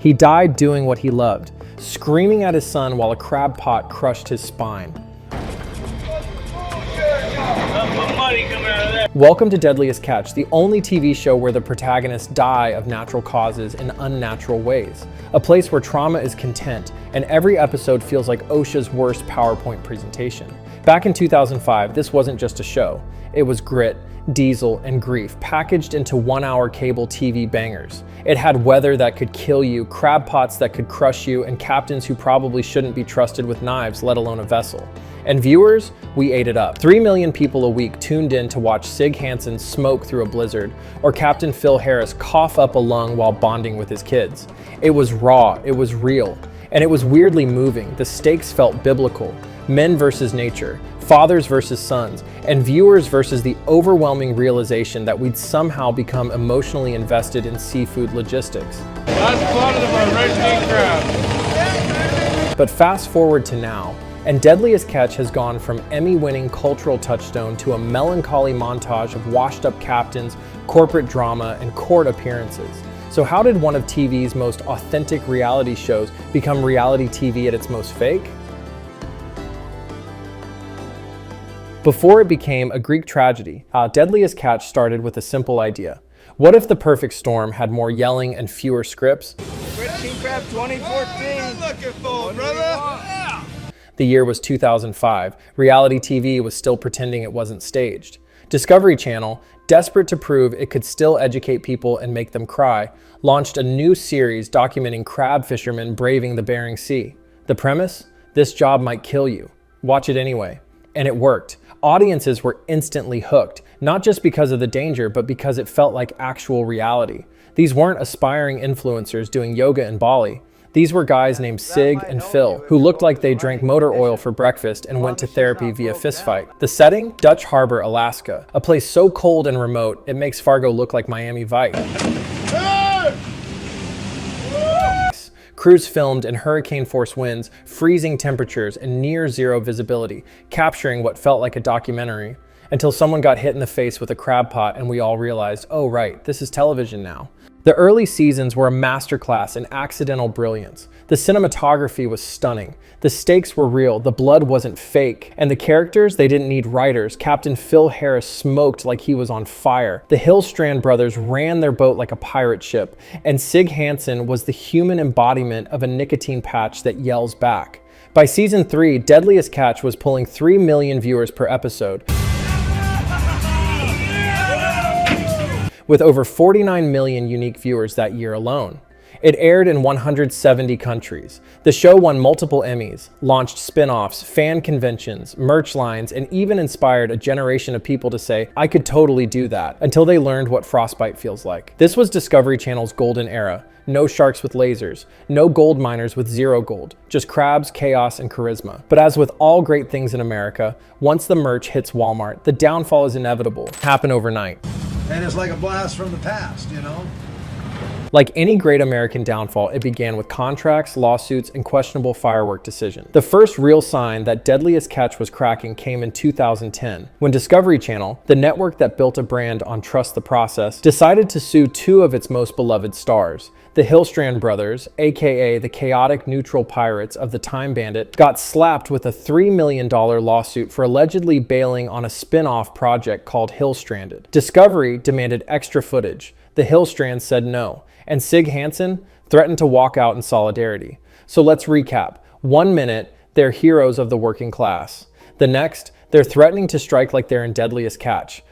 He died doing what he loved, screaming at his son while a crab pot crushed his spine. Welcome to Deadliest Catch, the only TV show where the protagonists die of natural causes in unnatural ways. A place where trauma is content, and every episode feels like OSHA's worst PowerPoint presentation. Back in 2005, this wasn't just a show. It was grit, diesel, and grief packaged into one-hour cable TV bangers. It had weather that could kill you, crab pots that could crush you, and captains who probably shouldn't be trusted with knives, let alone a vessel. And viewers, we ate it up. 3 million people a week tuned in to watch Sig Hansen smoke through a blizzard, or Captain Phil Harris cough up a lung while bonding with his kids. It was raw, it was real, and it was weirdly moving. The stakes felt biblical. Men versus nature, fathers versus sons, and viewers versus the overwhelming realization that we'd somehow become emotionally invested in seafood logistics. But fast forward to now, and Deadliest Catch has gone from Emmy-winning cultural touchstone to a melancholy montage of washed-up captains, corporate drama, and court appearances. So how did one of TV's most authentic reality shows become reality TV at its most fake? Before it became a Greek tragedy, Deadliest Catch started with a simple idea. What if the perfect storm had more yelling and fewer scripts? King Crab 2014. Looking for, brother. The year was 2005. Reality TV was still pretending it wasn't staged. Discovery Channel, desperate to prove it could still educate people and make them cry, launched a new series documenting crab fishermen braving the Bering Sea. The premise? This job might kill you. Watch it anyway. And it worked. Audiences were instantly hooked, not just because of the danger, but because it felt like actual reality. These weren't aspiring influencers doing yoga in Bali. These were guys named Sig and Phil, who looked like they drank motor oil for breakfast and went to therapy via fistfight. The setting? Dutch Harbor, Alaska, a place so cold and remote, it makes Fargo look like Miami Vice. Crews filmed in hurricane-force winds, freezing temperatures, and near-zero visibility, capturing what felt like a documentary, until someone got hit in the face with a crab pot and we all realized, oh right, this is television now. The early seasons were a masterclass in accidental brilliance. The cinematography was stunning. The stakes were real, the blood wasn't fake, and the characters, they didn't need writers. Captain Phil Harris smoked like he was on fire. The Hillstrand brothers ran their boat like a pirate ship, and Sig Hansen was the human embodiment of a nicotine patch that yells back. By season 3, Deadliest Catch was pulling 3 million viewers per episode, with over 49 million unique viewers that year alone. It aired in 170 countries. The show won multiple Emmys, launched spin-offs, fan conventions, merch lines, and even inspired a generation of people to say, I could totally do that, until they learned what frostbite feels like. This was Discovery Channel's golden era. No sharks with lasers, no gold miners with zero gold, just crabs, chaos, and charisma. But as with all great things in America, once the merch hits Walmart, the downfall is inevitable. Happen overnight. And it's like a blast from the past, you know? Like any great American downfall, it began with contracts, lawsuits, and questionable firework decisions. The first real sign that Deadliest Catch was cracking came in 2010, when Discovery Channel, the network that built a brand on trust the process, decided to sue 2 of its most beloved stars. The Hillstrand brothers, aka the chaotic neutral pirates of the Time Bandit, got slapped with a $3 million lawsuit for allegedly bailing on a spin-off project called Hillstranded. Discovery demanded extra footage. The Hillstrands said no, and Sig Hansen threatened to walk out in solidarity. So let's recap. 1 minute, they're heroes of the working class. The next, they're threatening to strike like they're in Deadliest Catch.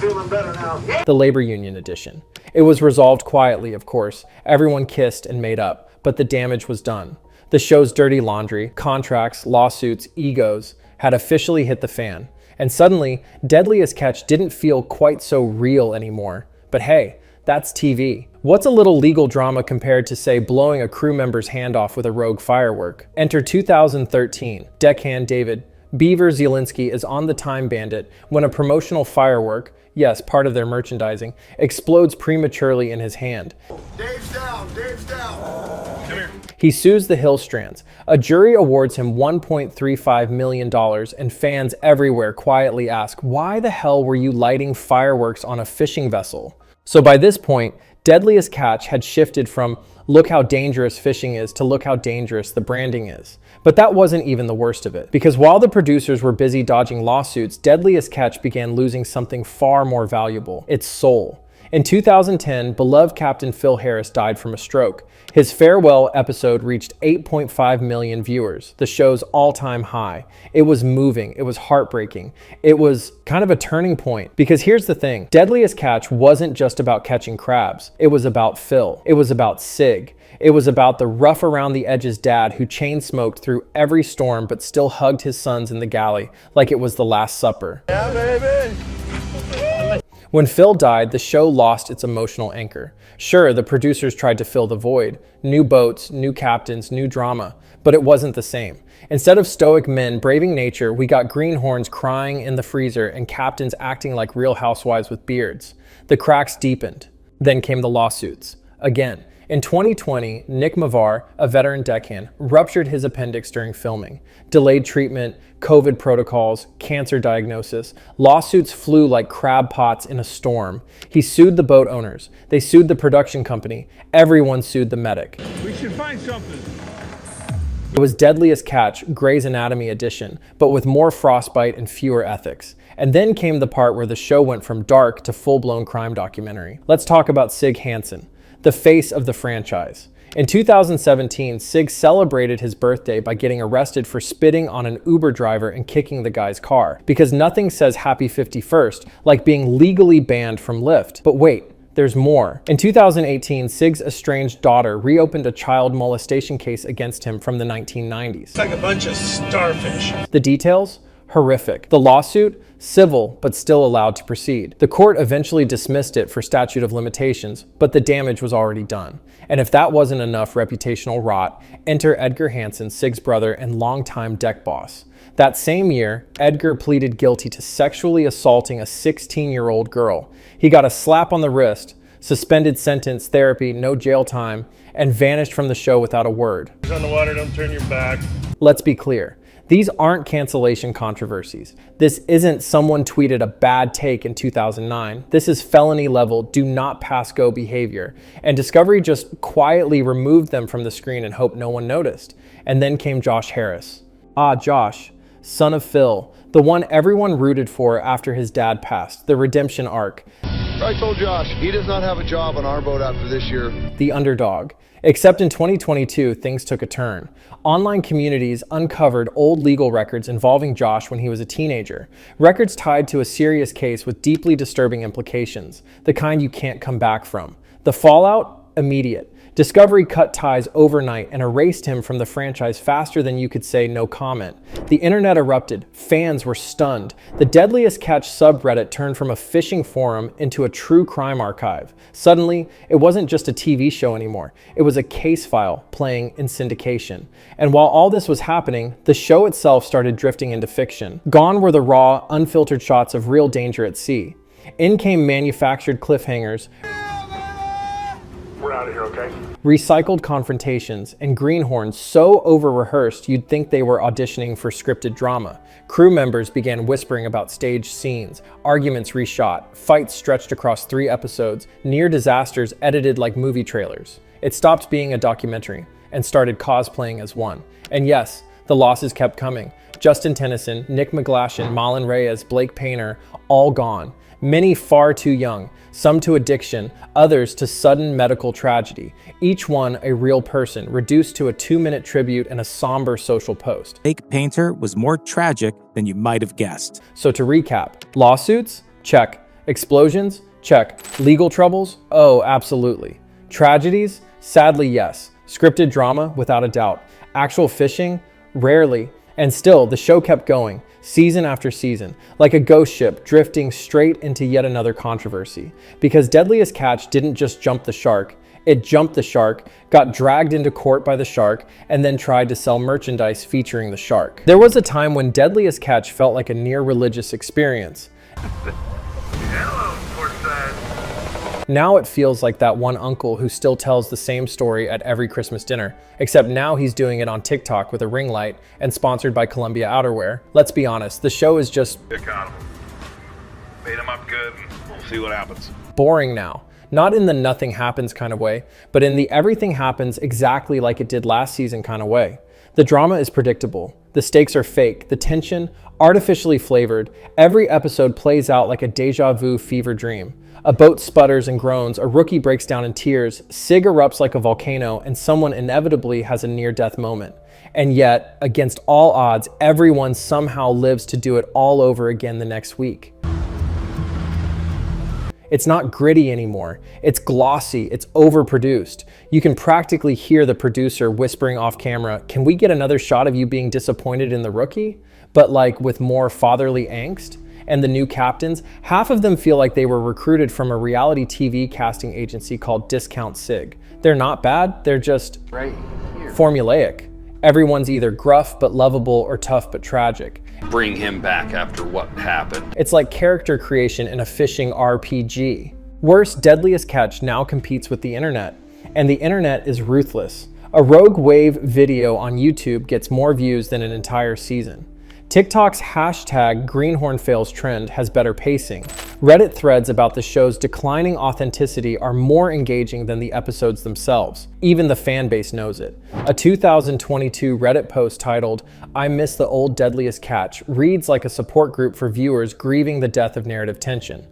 Feeling better now. The labor union edition. It was resolved quietly, of course. Everyone kissed and made up, but the damage was done. The show's dirty laundry, contracts, lawsuits, egos, had officially hit the fan. And suddenly, Deadliest Catch didn't feel quite so real anymore. But hey, that's TV. What's a little legal drama compared to, say, blowing a crew member's hand off with a rogue firework? Enter 2013. Deckhand David Beaver Zielinski is on the Time Bandit when a promotional firework, yes, part of their merchandising, explodes prematurely in his hand. Dave's down, Dave's down. Come here. He sues the Hillstrands. A jury awards him $1.35 million, and fans everywhere quietly ask, why the hell were you lighting fireworks on a fishing vessel? So by this point, Deadliest Catch had shifted from look how dangerous fishing is to look how dangerous the branding is. But that wasn't even the worst of it, because while the producers were busy dodging lawsuits, Deadliest Catch began losing something far more valuable: its soul. In 2010, beloved Captain Phil Harris died from a stroke. His farewell episode reached 8.5 million viewers, the show's all-time high. It was moving, it was heartbreaking, it was kind of a turning point. Because here's the thing, Deadliest Catch wasn't just about catching crabs. It was about Phil. It was about Sig. It was about the rough around the edges dad who chain smoked through every storm but still hugged his sons in the galley like it was the Last Supper. Yeah, baby. When Phil died, the show lost its emotional anchor. Sure, the producers tried to fill the void. New boats, new captains, new drama. But it wasn't the same. Instead of stoic men braving nature, we got greenhorns crying in the freezer and captains acting like real housewives with beards. The cracks deepened. Then came the lawsuits. Again. In 2020, Nick Mavar, a veteran deckhand, ruptured his appendix during filming. Delayed treatment, COVID protocols, cancer diagnosis. Lawsuits flew like crab pots in a storm. He sued the boat owners. They sued the production company. Everyone sued the medic. We should find something. It was Deadliest Catch, Grey's Anatomy edition, but with more frostbite and fewer ethics. And then came the part where the show went from dark to full-blown crime documentary. Let's talk about Sig Hansen, the face of the franchise. In 2017, Sig celebrated his birthday by getting arrested for spitting on an Uber driver and kicking the guy's car. Because nothing says happy 51st like being legally banned from Lyft. But wait, there's more. In 2018, Sig's estranged daughter reopened a child molestation case against him from the 1990s. It's like a bunch of starfish. The details? Horrific. The lawsuit? Civil, but still allowed to proceed. The court eventually dismissed it for statute of limitations, but the damage was already done. And if that wasn't enough reputational rot, enter Edgar Hansen, Sig's brother and longtime deck boss. That same year, Edgar pleaded guilty to sexually assaulting a 16-year-old girl. He got a slap on the wrist, suspended sentence, therapy, no jail time, and vanished from the show without a word. On the water, don't turn your back. Let's be clear. These aren't cancellation controversies. This isn't someone tweeted a bad take in 2009. This is felony level, do not pass go behavior. And Discovery just quietly removed them from the screen and hoped no one noticed. And then came Josh Harris. Josh, son of Phil, the one everyone rooted for after his dad passed, the redemption arc. I told Josh, he does not have a job on our boat after this year. The underdog. Except in 2022, things took a turn. Online communities uncovered old legal records involving Josh when he was a teenager. Records tied to a serious case with deeply disturbing implications, the kind you can't come back from. The fallout? Immediate. Discovery cut ties overnight and erased him from the franchise faster than you could say no comment. The internet erupted. Fans were stunned. The Deadliest Catch subreddit turned from a fishing forum into a true crime archive. Suddenly, it wasn't just a TV show anymore. It was a case file playing in syndication. And while all this was happening, the show itself started drifting into fiction. Gone were the raw, unfiltered shots of real danger at sea. In came manufactured cliffhangers, We're out of here, okay? recycled confrontations, and greenhorns so over-rehearsed you'd think they were auditioning for scripted drama. Crew members began whispering about staged scenes, arguments reshot, fights stretched across 3 episodes, near disasters edited like movie trailers. It stopped being a documentary and started cosplaying as one. And yes, the losses kept coming. Justin Tennyson, Nick McGlashan, Malin Reyes, Blake Painter, all gone. Many far too young, some to addiction, others to sudden medical tragedy. Each one a real person, reduced to a 2-minute tribute and a somber social post. Blake Painter was more tragic than you might have guessed. So to recap, lawsuits? Check. Explosions? Check. Legal troubles? Oh, absolutely. Tragedies? Sadly, yes. Scripted drama? Without a doubt. Actual fishing? Rarely. And still, the show kept going, season after season, like a ghost ship drifting straight into yet another controversy. Because Deadliest Catch didn't just jump the shark, it jumped the shark, got dragged into court by the shark, and then tried to sell merchandise featuring the shark. There was a time when Deadliest Catch felt like a near religious experience. Hello, Portside. Now it feels like that one uncle who still tells the same story at every Christmas dinner, except now he's doing it on TikTok with a ring light and sponsored by Columbia Outerwear. Let's be honest, the show is just Economy. Made him up good, and we'll see what happens. boring now. Not in the nothing happens kind of way, but in the everything happens exactly like it did last season kind of way. The drama is predictable. The stakes are fake. The tension, artificially flavored. Every episode plays out like a deja vu fever dream. A boat sputters and groans, a rookie breaks down in tears, Sig erupts like a volcano, and someone inevitably has a near-death moment. And yet, against all odds, everyone somehow lives to do it all over again the next week. It's not gritty anymore. It's glossy. It's overproduced. You can practically hear the producer whispering off camera, "Can we get another shot of you being disappointed in the rookie?" But like with more fatherly angst. And the new captains, half of them feel like they were recruited from a reality TV casting agency called Discount Sig. They're not bad. They're just formulaic. Everyone's either gruff but lovable or tough but tragic. Bring him back after what happened. It's like character creation in a fishing RPG. Worse, Deadliest Catch now competes with the internet, and the internet is ruthless. A rogue wave video on YouTube gets more views than an entire season. TikTok's hashtag #GreenhornFails trend has better pacing. Reddit threads about the show's declining authenticity are more engaging than the episodes themselves. Even the fan base knows it. A 2022 Reddit post titled, "I miss the old Deadliest Catch" reads like a support group for viewers grieving the death of narrative tension.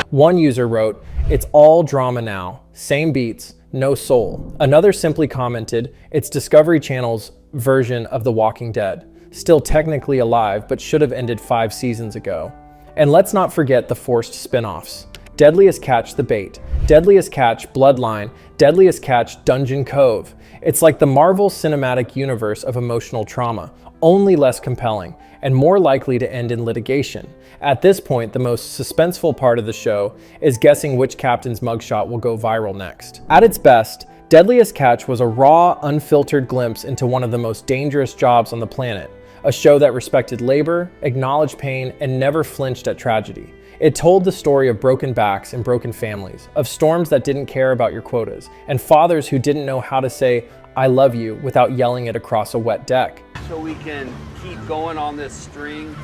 One user wrote, "It's all drama now. Same beats, no soul." Another simply commented, "It's Discovery Channel's version of The Walking Dead. Still technically alive, but should have ended 5 seasons ago." And let's not forget the forced spin-offs. Deadliest Catch The Bait, Deadliest Catch Bloodline, Deadliest Catch Dungeon Cove. It's like the Marvel Cinematic Universe of emotional trauma, only less compelling, and more likely to end in litigation. At this point, the most suspenseful part of the show is guessing which captain's mugshot will go viral next. At its best, Deadliest Catch was a raw, unfiltered glimpse into one of the most dangerous jobs on the planet, a show that respected labor, acknowledged pain, and never flinched at tragedy. It told the story of broken backs and broken families, of storms that didn't care about your quotas, and fathers who didn't know how to say, "I love you," without yelling it across a wet deck. So we can keep going on this string.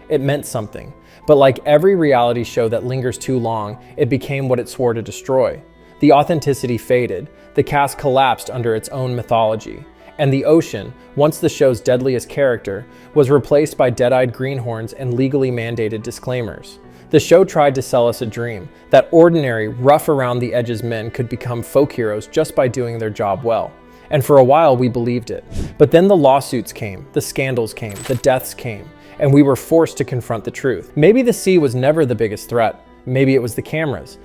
It meant something, but like every reality show that lingers too long, it became what it swore to destroy. The authenticity faded, the cast collapsed under its own mythology, and the ocean, once the show's deadliest character, was replaced by dead-eyed greenhorns and legally mandated disclaimers. The show tried to sell us a dream, that ordinary, rough-around-the-edges men could become folk heroes just by doing their job well. And for a while, we believed it. But then the lawsuits came, the scandals came, the deaths came, and we were forced to confront the truth. Maybe the sea was never the biggest threat. Maybe it was the cameras.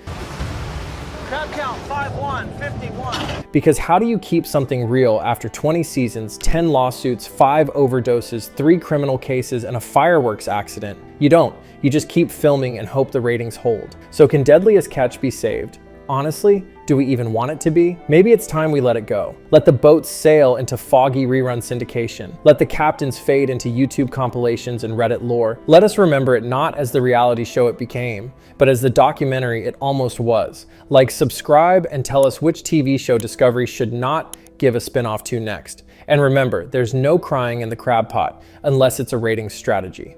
Crab count 5-1, 51. Because how do you keep something real after 20 seasons, 10 lawsuits, 5 overdoses, 3 criminal cases, and a fireworks accident? You don't. You just keep filming and hope the ratings hold. So can Deadliest Catch be saved? Honestly, do we even want it to be? Maybe it's time we let it go. Let the boats sail into foggy rerun syndication. Let the captains fade into YouTube compilations and Reddit lore. Let us remember it not as the reality show it became, but as the documentary it almost was. Like, subscribe and tell us which TV show Discovery should not give a spin-off to next. And remember, there's no crying in the crab pot unless it's a ratings strategy.